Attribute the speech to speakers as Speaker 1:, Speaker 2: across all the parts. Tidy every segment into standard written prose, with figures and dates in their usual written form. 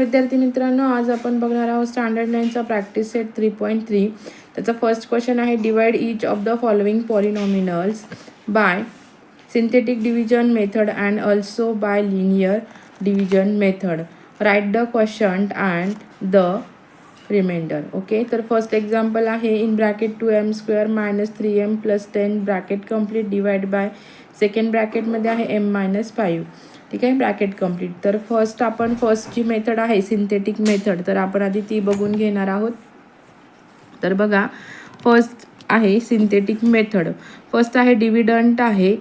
Speaker 1: विद्यार्थी मित्रांनो, आज आपण बघणार आहोत स्टँडर्ड 9चा प्रॅक्टिस सेट 3.3. त्याचा फर्स्ट क्वेश्चन आहे, divide each of the following polynomials by synthetic division method and also by linear division method. Write the question and the remainder. Okay, तर first example आहे, in bracket 2m² - 3m + 10 bracket complete divide by second ब्रॅकेटमध्ये आहे m-5. ठीक आहे, bracket complete. तर first जी method आहे synthetic method, तर आपण आधी ती बघून घेणार आहोत. तर बघा, फर्स्ट आहे सिंथेटिक मेथड. फर्स्ट आहे डिव्हिडंट आहे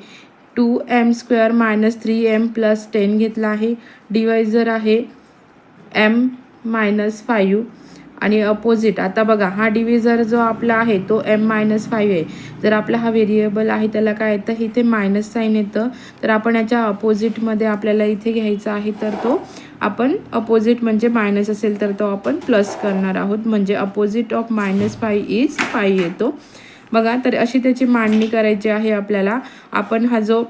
Speaker 1: 2m² - 3m + 10 घेतला आहे. डिवायझर आहे m-5 आणि अपोजिट. आता बघा, हा डिव्हिजर जो आपला आहे तो m-5 आहे. जर आपला हा व्हेरिएबल आहे त्याला काय येतं, इथे मायनस साईन येतं. तर आपण याच्या अपोजिटमध्ये आपल्याला इथे घ्यायचा आहे, तर तो आपण अपोजिट म्हणजे मायनस असेल तर तो आपण प्लस करणार आहोत. म्हणजे अपोजिट ऑफ -5 इज 5 येतो. बघा, तर अशी त्याची मांडणी करायची आहे आपल्याला. आपण हा जो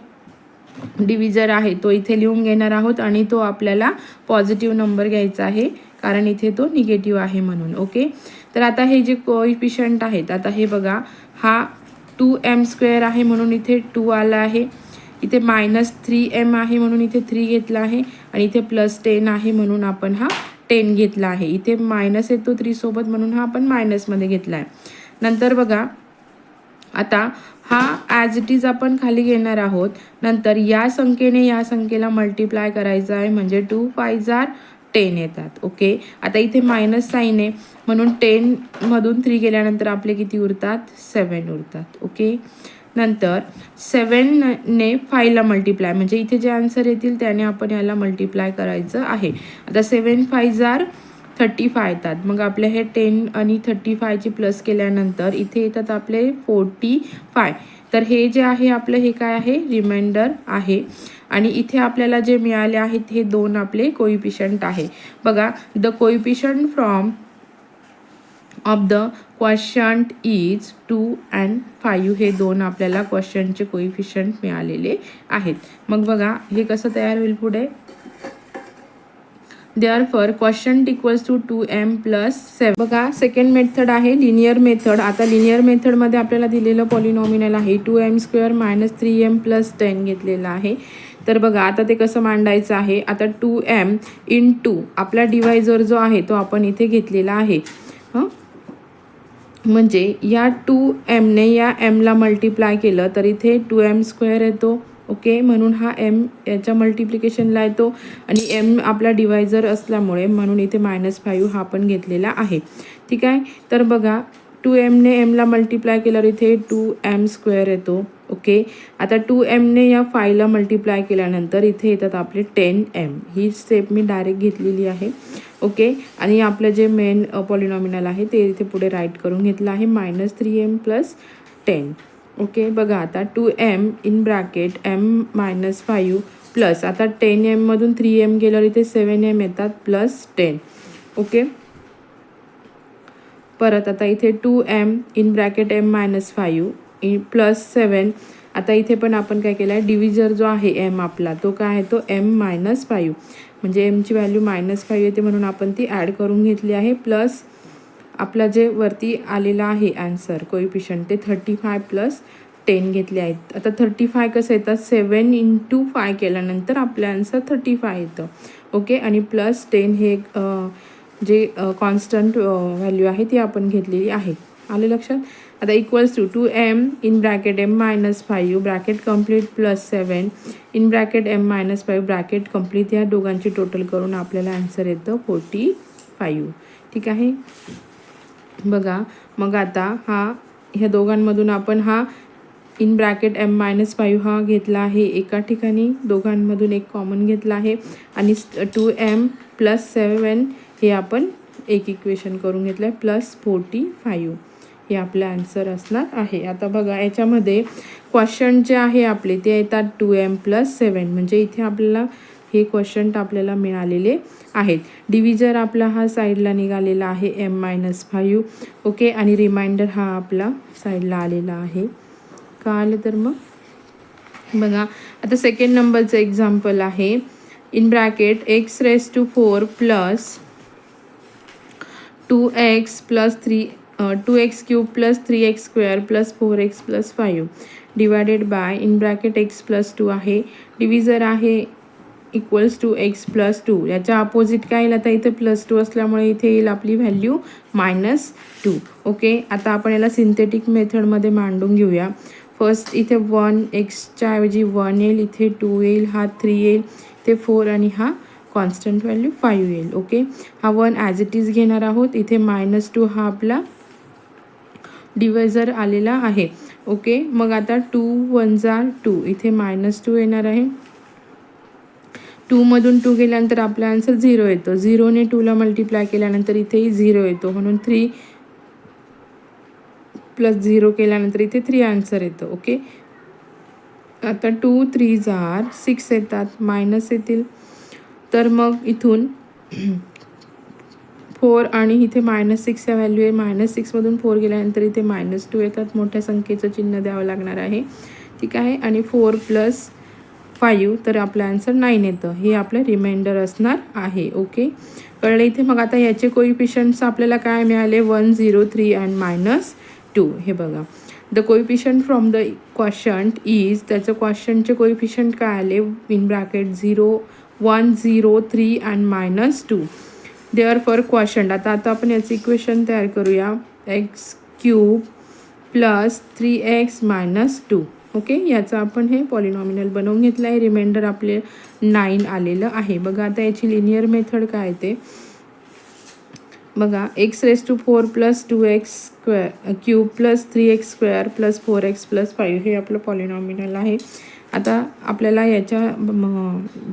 Speaker 1: डिव्हिजर आहे तो इथे लिहून घेणार आहोत आणि तो आपल्याला पॉझिटिव्ह नंबर घ्यायचा आहे, कारण इथे तो निगेटिव्ह आहे म्हणून. ओके, तर आता हे जे कोइफिशियंट आहेत, आता हे बघा, हा 2m² आहे म्हणून इथे 2 आला आहे. इथे -3m आहे म्हणून इथे 3 घेतला आहे. आणि इथे +10 आहे म्हणून आपण हा 10 घेतला आहे. इथे मायनस येतो 3 सोबत म्हणून हा आपण मायनसमध्ये घेतला आहे. नंतर बघा, आता हा ॲज इट इज आपण खाली घेणार आहोत. नंतर या संख्येने या संख्येला मल्टिप्लाय करायचं आहे, म्हणजे 2 5 10 येतात. ओके, आता इथे मायनस साईन आहे म्हणून 10मधून 3 गेल्यानंतर आपले किती उरतात, 7 उरतात. ओके, नंतर 7ने 5ला मल्टिप्लाय, म्हणजे इथे जे आन्सर येतील त्याने आपण याला मल्टिप्लाय करायचं आहे. आता 7 5 35 येतात. मग आपले हे 10 आणि 35ची प्लस केल्यानंतर इथे येतात आपले 45. तर हे जे आहे आपलं, हे काय आहे, रिमाइंडर आहे. आणि इथे आपल्याला जे मिळाले आहेत हे 2 आपले कोइफिशियंट आहे. बघा, the coefficient from of the क्वेश्चंट is 2 and 5. हे 2 आपल्याला क्वेश्चनचे कोइफिशियंट मिळालेले आहेत. मग बघा, हे कसं तयार होईल पुढे. Therefore quotient equals to 2m + 7. बघा, सेकंड मेथड आहे लिनियर मेथड. आता लिनियर मेथडमध्ये आपल्याला दिलेलं पॉलिनॉमिनल आहे 2m² - 3m + 10 घेतलेलं आहे. तर बघा, आता ते कसं मांडायचं आहे. आता 2m × आपला डिवायझर जो आहे तो आपण इथे घेतलेला आहे. म्हणजे या 2mने या mला मल्टिप्लाय केलं तर इथे 2m² येतो. ओके, म्हणून हा m याच्या मल्टिप्लिकेशनला येतो आणि m आपला डिवायझर असल्यामुळे म्हणून इथे -5 हा पण घेतलेला आहे. ठीक आहे, तर बघा, 2mने mला मल्टिप्लाय केल्यावर इथे 2m² येतो. ओके, आता 2mने या 5ला मल्टिप्लाय केल्यानंतर इथे येतात आपले 10m. ही स्टेप मी डायरेक्ट घेतलेली आहे. ओके, आणि आपलं जे मेन पॉलिनॉमिनल आहे ते इथे पुढे राईट करून घेतलं आहे, -3m + 10. ओके, बघा, आता 2m in bracket m-5 plus, आता 10mमधून 3m गेल्यावर इथे 7m येतात +10. ओके, परत आता इथे 2m इन ब्रॅकेट m-5 + 7. आता इथे पण आपण काय केलं आहे, डिव्हिजर जो आहे m आपला तो काय आहे, तो m-5. म्हणजे mची व्हॅल्यू -5 येते म्हणून आपण ती ॲड करून घेतली आहे. प्लस आपला जे वरती आलेला आहे आन्सर कोइफिशियंट ते 35 + 10 घेतले आहेत. आता 35 कसं येतात, 7 × 5 केल्यानंतर आपलं आन्सर 35 येतं. ओके, आणि +10 हे जे कॉन्स्टंट व्हॅल्यू आहे ती आपण घेतलेली आहे. आले लक्षात. आता equals to 2m in bracket m-5 bracket complete +7 in bracket m-5 bracket complete. या दोघांची टोटल करून आपल्याला आन्सर येतं 45. ठीक आहे, बघा, मग आता ह्या दोघांमधून आपण हा इन ब्रॅकेट m-5 हा घेतला आहे एका ठिकाणी, दोघांमधून एक कॉमन घेतला आहे आणि 2m + 7 हे आपण एक इक्वेशन करून घेतलं आहे +45. हे आपलं आन्सर असणार आहे. आता बघा, याच्यामध्ये क्वेश्चन जे आहे आपले ते येतात 2m + 7. म्हणजे इथे आपल्याला हे क्वेश्चन आपल्याला मिळालेले आहेत. डिव्हिजर आपला हा साईडला निघालेला आहे m-5. ओके, आणि रिमाइंडर हा आपला साईडला आलेला आहे. का आलं तर मग बघा, आता सेकंड नंबरचं एक्झाम्पल आहे, in bracket x⁴ + 2x plus 2x³ plus 3x² plus 4x plus 5 divided by in bracket x plus 2 आहे, डिव्हिजर आहे इक्वल्स टू एक्स प्लस 2. याच्या अपोजिट काय येईल आता इथे प्लस 2 असल्यामुळे इथे येईल आपली व्हॅल्यू -2. ओके, आता आपण याला सिंथेटिक मेथडमध्ये मांडून घेऊया. फर्स्ट इथे 1 एक्सच्या ऐवजी 1 येईल, इथे 2 येईल, हा 3 येईल, इथे 4 आणि हा कॉन्स्टंट व्हॅल्यू 5 येईल. ओके, हा 1 ॲज इट इज घेणार आहोत. इथे -2 हा आपला डिव्हायझर आलेला आहे. ओके, मग आता 2 1 जा 2, इथे -2 येणार आहे. 2 मधून 2 गेल्यानंतर आपला आन्सर 0 येतो. 0ने 2ला मल्टिप्लाय केल्यानंतर इथेही 0 येतो, म्हणून 3 प्लस 0 केल्यानंतर इथे 3 आन्सर येतो. ओके, आता 2 3 जार 6 येतात, मायनस येतील. तर मग इथून 4 आणि इथे -6 या व्हॅल्यू आहे. -6मधून 4 गेल्यानंतर इथे -2 येतात. मोठ्या संख्येचं चिन्ह द्यावं लागणार आहे. ठीक आहे, आणि 4 प्लस 5 तर आपलं आन्सर 9 येतं. हे आपलं रिमाइंडर असणार आहे. ओके, कळलं इथे. मग आता याचे कोइफिशियंट्स आपल्याला काय मिळाले, 1 0 3 अँड -2. हे बघा, the coefficient from the quotient is, त्याचं क्वॉशंटचे कोइफिशियंट काय आले in bracket 0 1 0 3 and -2. Therefore quotient, आता आपण याचं इक्वेशन तयार करूया. x³ plus 3x -2. ओके, याचं आपण हे पॉलिनॉमिनल बनवून घेतलं आहे. रिमाइंडर आपले 9 आलेलं आहे. बघा आता याची लिनियर मेथड काय ते बघा. x⁴ plus 2x³ plus 3x² plus 4x plus 5 हे आपलं पॉलिनॉमिनल आहे. आता आपल्याला याच्या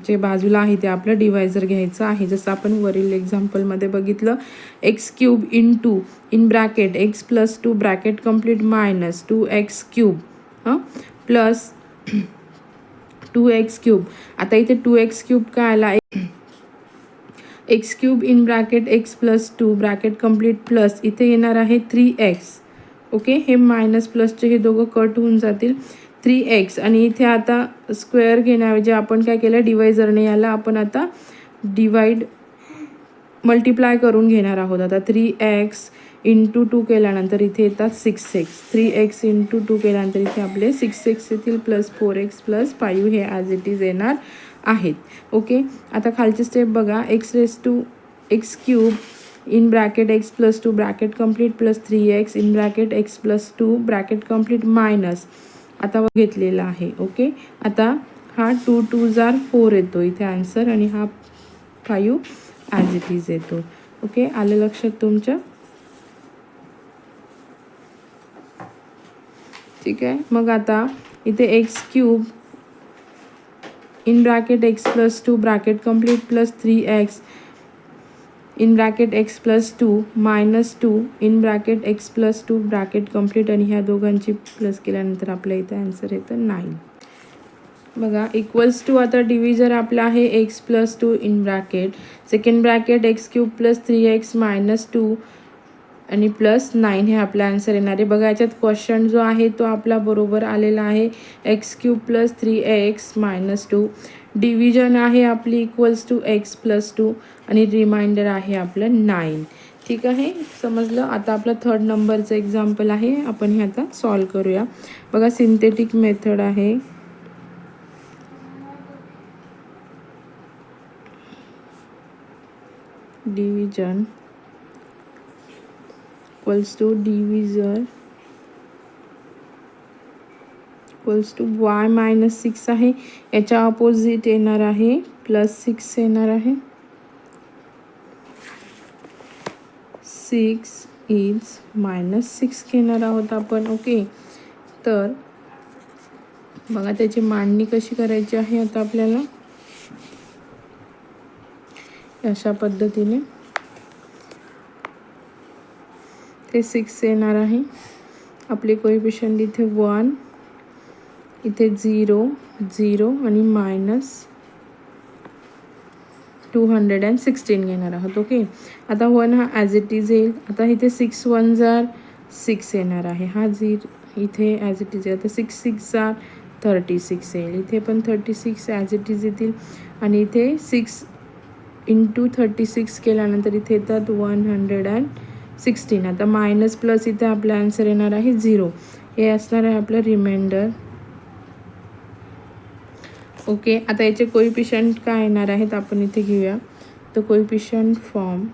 Speaker 1: जे बाजूला आहे ते आपलं डिवायझर घ्यायचं आहे. जसं आपण वरील एक्झाम्पलमध्ये बघितलं, x³ into in bracket x plus 2 bracket complete -2x³ plus 2x³. आता इथे 2x³ काय आला, x³ in bracket x plus 2 bracket complete plus इथे येणार आहे 3x. ओके, हे मायनस प्लसचे हे दोघं कट होऊन जातील. 3x आणि इथे आता स्क्वेअर घेण्याऐवजी आपण काय केलं, डिवायझरने याला आपण आता मल्टिप्लाय करून घेणार आहोत. आता 3x इंटू 2 केल्यानंतर इथे येतात 6x. 3x इंटू 2 केल्यानंतर इथे आपले 6x येतील प्लस 4x प्लस 5 हे ॲज इट इज येणार आहेत. ओके, आता खालची स्टेप बघा. x³ in bracket x plus 2 bracket complete plus 3x in bracket x plus 2 bracket complete minus आता घेतलेला आहे. ओके, आता हा 2 2 जार 4 येतो इथे आन्सर, आणि हा 5 ॲज इट इज येतो. ओके, आलं लक्षात तुमच्या. ठीक आहे, मग आता इथे x³ in bracket x plus 2 bracket complete plus 3x in bracket x plus 2 -2 in bracket x plus 2 bracket complete, आणि ह्या दोघांची प्लस केल्यानंतर आपल्या इथे आन्सर येतं 9. बघा, इक्वल्स टू आता डिव्हिजर आपला आहे x plus 2 in bracket second bracket x³ plus 3x -2 आणि प्लस 9 हे आपला आन्सर येणार आहे. बघा, याच्यात क्वेश्चन जो आहे तो आपला बरोबर आलेला आहे. x³ प्लस 3x -2 डिव्हिजन आहे आपली इक्वल्स टू x प्लस 2 आणि रिमाइंडर आहे आपलं 9. ठीक आहे, समजलं. आता आपलं 3rd नंबरचं एक्झाम्पल आहे, आपण हे आता सॉल्व करूया. बघा, सिंथेटिक मेथड आहे. Division equals to divisor equals to y -6 आहे. याच्या अपोजिट येणार आहे +6 येणार आहे. 6 इज -6 घेणार आहोत आपण. ओके, तर बघा त्याची मांडणी कशी करायची आहे आता आपल्याला अशा पद्धतीने. ते 6 येणार आहे. आपले कोइफिशियंट इथे 1, इथे 0 0 आणि -216 घेणार आहोत. ओके, आता 1 हा ॲज इट इज येईल. आता इथे 6 1 जार 6 येणार आहे. हा 0 इथे ॲज इट इज येईल. आता 6 6 जार 36 येईल. इथे पण 36 ॲज इट इज येतील. आणि इथे 6 इंटू 36 केल्यानंतर इथे येतात 116. आता मायनस प्लस इथे आपला आन्सर येणार आहे 0. हे असणार आहे आपलं रिमाइंडर. ओके, आता याचे कोइफिशियंट काय येणार आहेत आपण इथे घेऊया. तर coefficient form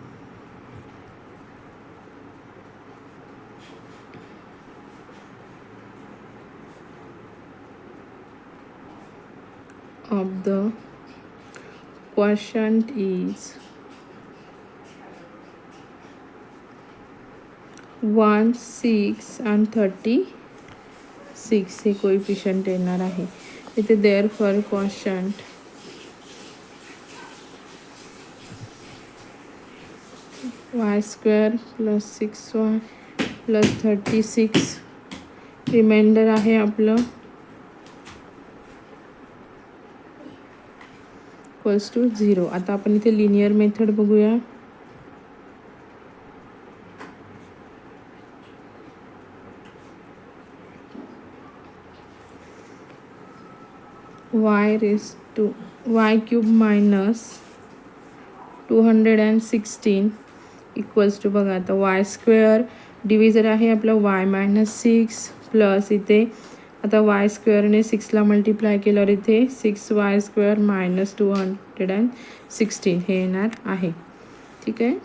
Speaker 1: of the quotient is 1, 6 and 36. हे कोइफिशियंट येणार आहे इथे. Therefore quotient y² + 6y + 36 reminder आहे आपलं इक्वल्स टू 0. आता आपण इथे लिनियर मेथड बघूया. y³ मायनस 216 इक्वल्स टू बघा आता y² डिव्हिजर आहे आपला y-6 प्लस इथे आता y² 6ला मल्टिप्लाय केल्यावर इथे 6y² - 216 हे येणार आहे. ठीक आहे.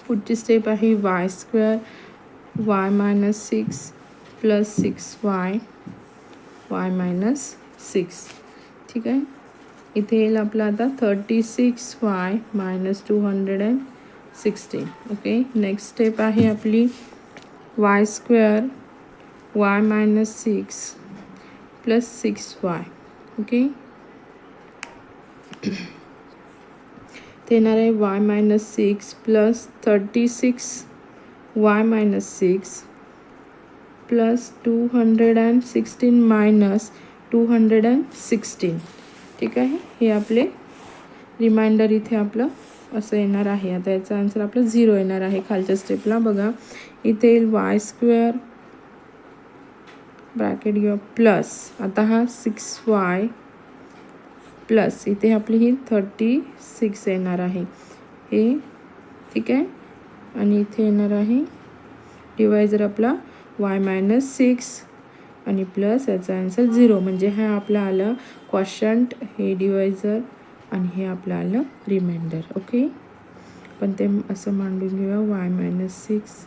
Speaker 1: पुढची स्टेप आहे y² y-6 plus 6y y-6. ठीक आहे. इथे येईल आपला आता 36y - 216. ओके, नेक्स्ट स्टेप आहे आपली y² y-6 plus 6y. Okay, ते येणार आहे y-6 प्लस 36y-6 प्लस 216 - 216. ठीक आहे. हे आपले रिमाइंडर इथे आपलं असं येणार आहे. आता याचा आन्सर आपलं 0 येणार आहे. खालच्या स्टेपला बघा इथे येईल y² ब्रॅकेट घेऊ प्लस आता हा 6y प्लस इथे आपली ही 36 येणार आहे हे. ठीक आहे. आणि इथे येणार आहे डिवायझर आपला y-6 आणि प्लस याचा आन्सर 0. म्हणजे हा आपला आलं क्वोशंट, हे डिवायझर आणि हे आपलं आलं रिमाइंडर. ओके, पण ते असं मांडून घेऊया y-6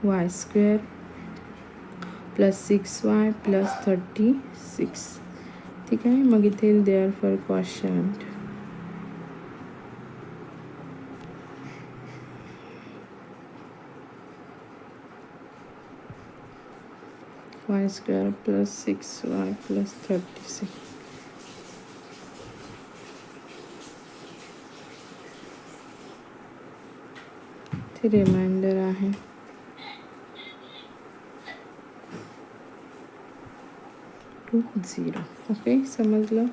Speaker 1: y² plus 6y plus 36. ठीक आहे. मग इथे येईल therefore quotient y² plus 6y plus 36. ते रिमाइंडर आहे. टू 0. ओके, समजलं.